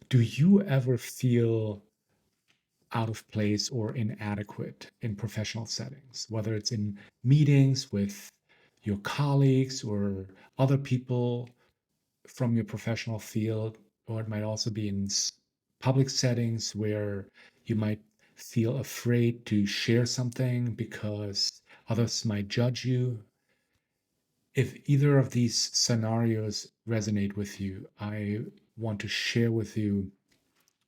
Do you ever feel out of place or inadequate in professional settings, whether it's in meetings with your colleagues or other people from your professional field, or it might also be in public settings where you might feel afraid to share something because others might judge you? If either of these scenarios resonate with you, I want to share with you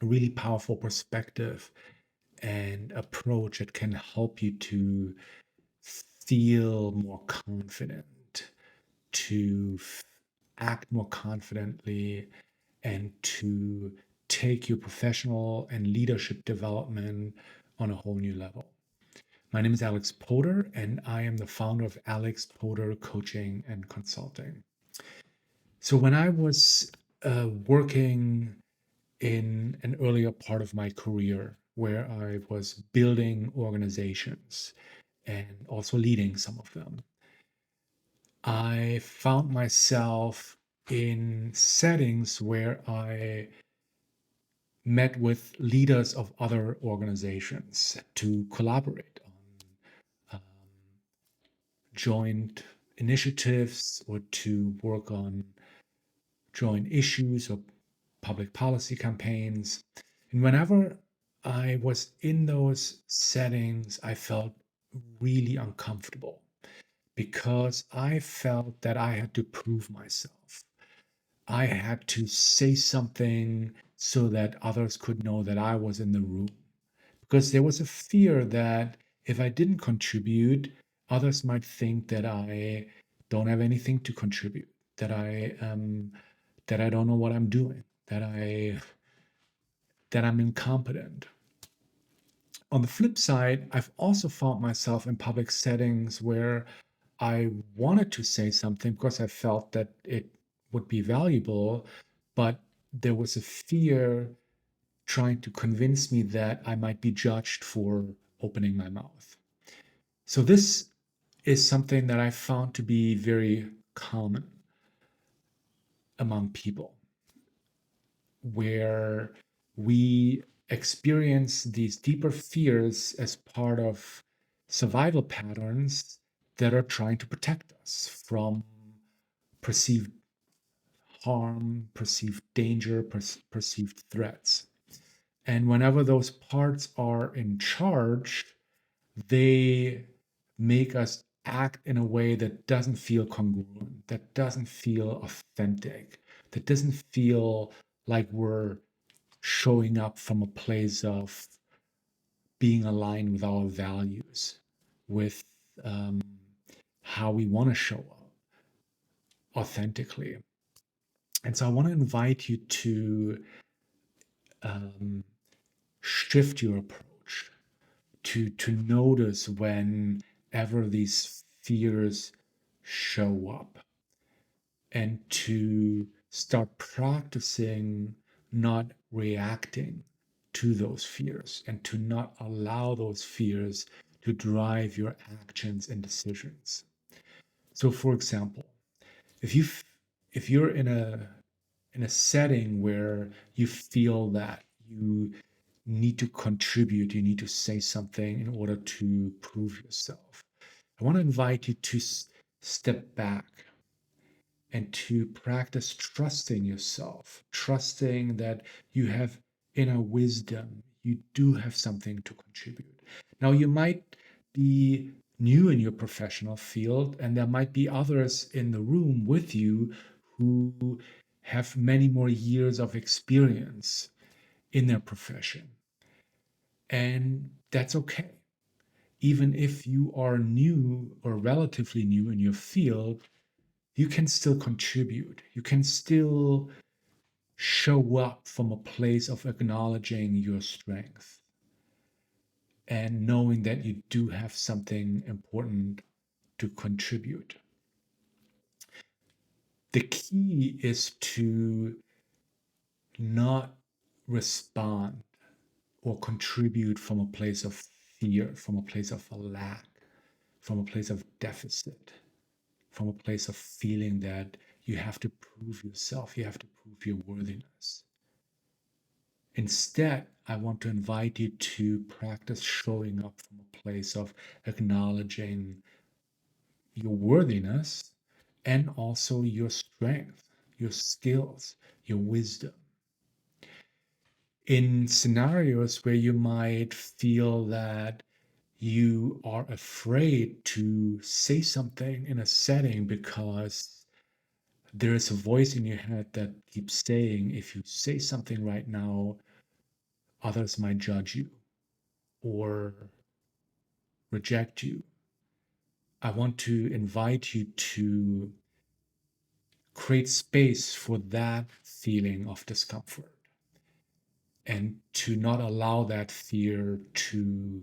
a really powerful perspective and approach that can help you to feel more confident, to act more confidently, and to take your professional and leadership development on a whole new level. My name is Alex Poder, and I am the founder of Alex Poder Coaching and Consulting. So, when I was working in an earlier part of my career where I was building organizations and also leading some of them, I found myself in settings where I met with leaders of other organizations to collaborate on joint initiatives or to work on joint issues or public policy campaigns. And whenever I was in those settings, I felt really uncomfortable because I felt that I had to prove myself. I had to say something so that others could know that I was in the room. Because there was a fear that if I didn't contribute, others might think that I don't have anything to contribute, that I don't know what I'm doing, that I'm incompetent. On the flip side, I've also found myself in public settings where I wanted to say something because I felt that it would be valuable, but there was a fear trying to convince me that I might be judged for opening my mouth. So, this is something that I found to be very common among people, where we experience these deeper fears as part of survival patterns that are trying to protect us from perceived harm, perceived danger, perceived threats. And whenever those parts are in charge, they make us act in a way that doesn't feel congruent, that doesn't feel authentic, that doesn't feel like we're showing up from a place of being aligned with our values, with um, how we want to show up authentically. And so I want to invite you to um, shift your approach, to notice whenever these fears show up, and to start practicing not reacting to those fears and to not allow those fears to drive your actions and decisions. So for example, if you if you're in a setting where you feel that you need to contribute, you need to say something in order to prove yourself, I want to invite you to step back and to practice trusting yourself, trusting that you have inner wisdom, you do have something to contribute. Now, you might be new in your professional field, and there might be others in the room with you who have many more years of experience in their profession. And that's okay. Even if you are new or relatively new in your field, you can still contribute. You can still show up from a place of acknowledging your strength and knowing that you do have something important to contribute. The key is to not respond or contribute from a place of fear, from a place of a lack, from a place of deficit, from a place of feeling that you have to prove yourself, you have to prove your worthiness. Instead, I want to invite you to practice showing up from a place of acknowledging your worthiness and also your strength, your skills, your wisdom. In scenarios where you might feel that you are afraid to say something in a setting because there is a voice in your head that keeps saying, if you say something right now, others might judge you or reject you. I want to invite you to create space for that feeling of discomfort and to not allow that fear to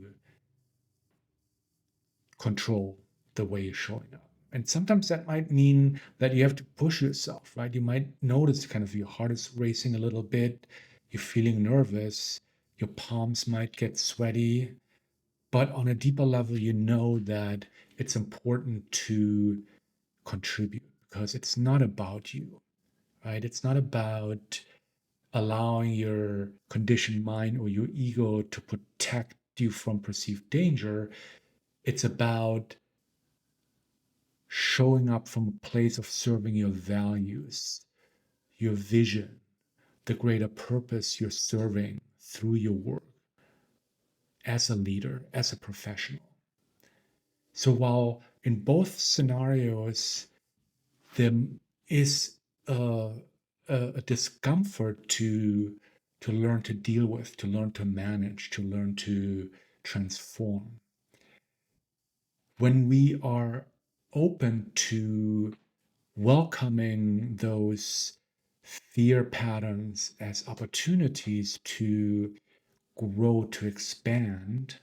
control the way you're showing up. And sometimes that might mean that you have to push yourself, right? You might notice kind of your heart is racing a little bit, you're feeling nervous, your palms might get sweaty, but on a deeper level, you know that it's important to contribute because it's not about you, right? It's not about allowing your conditioned mind or your ego to protect you from perceived danger. It's about showing up from a place of serving your values, your vision, the greater purpose you're serving through your work as a leader, as a professional. So while in both scenarios there is a, a discomfort to learn to deal with, to learn to manage, to learn to transform, when we are open to welcoming those fear patterns as opportunities to grow, to expand,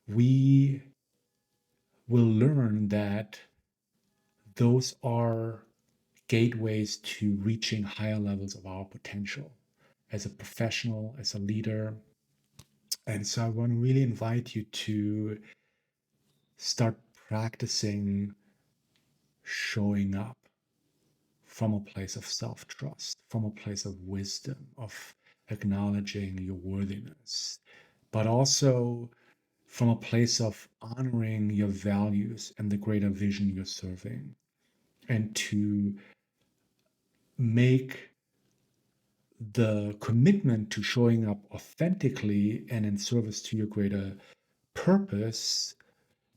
we will learn that those are gateways to reaching higher levels of our potential as a professional, as a leader. And so I want to really invite you to start practicing showing up from a place of self trust, from a place of wisdom, of acknowledging your worthiness, but also from a place of honoring your values and the greater vision you're serving, and to make the commitment to showing up authentically and in service to your greater purpose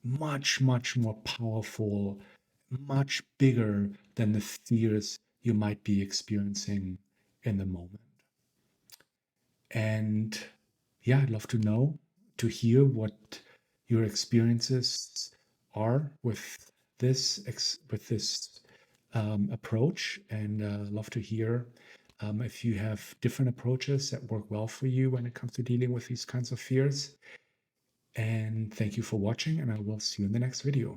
much, much more powerful, much bigger than the fears you might be experiencing in the moment. And yeah, I'd love to know, to hear what your experiences are with this approach, and love to hear if you have different approaches that work well for you when it comes to dealing with these kinds of fears. And thank you for watching, and I will see you in the next video.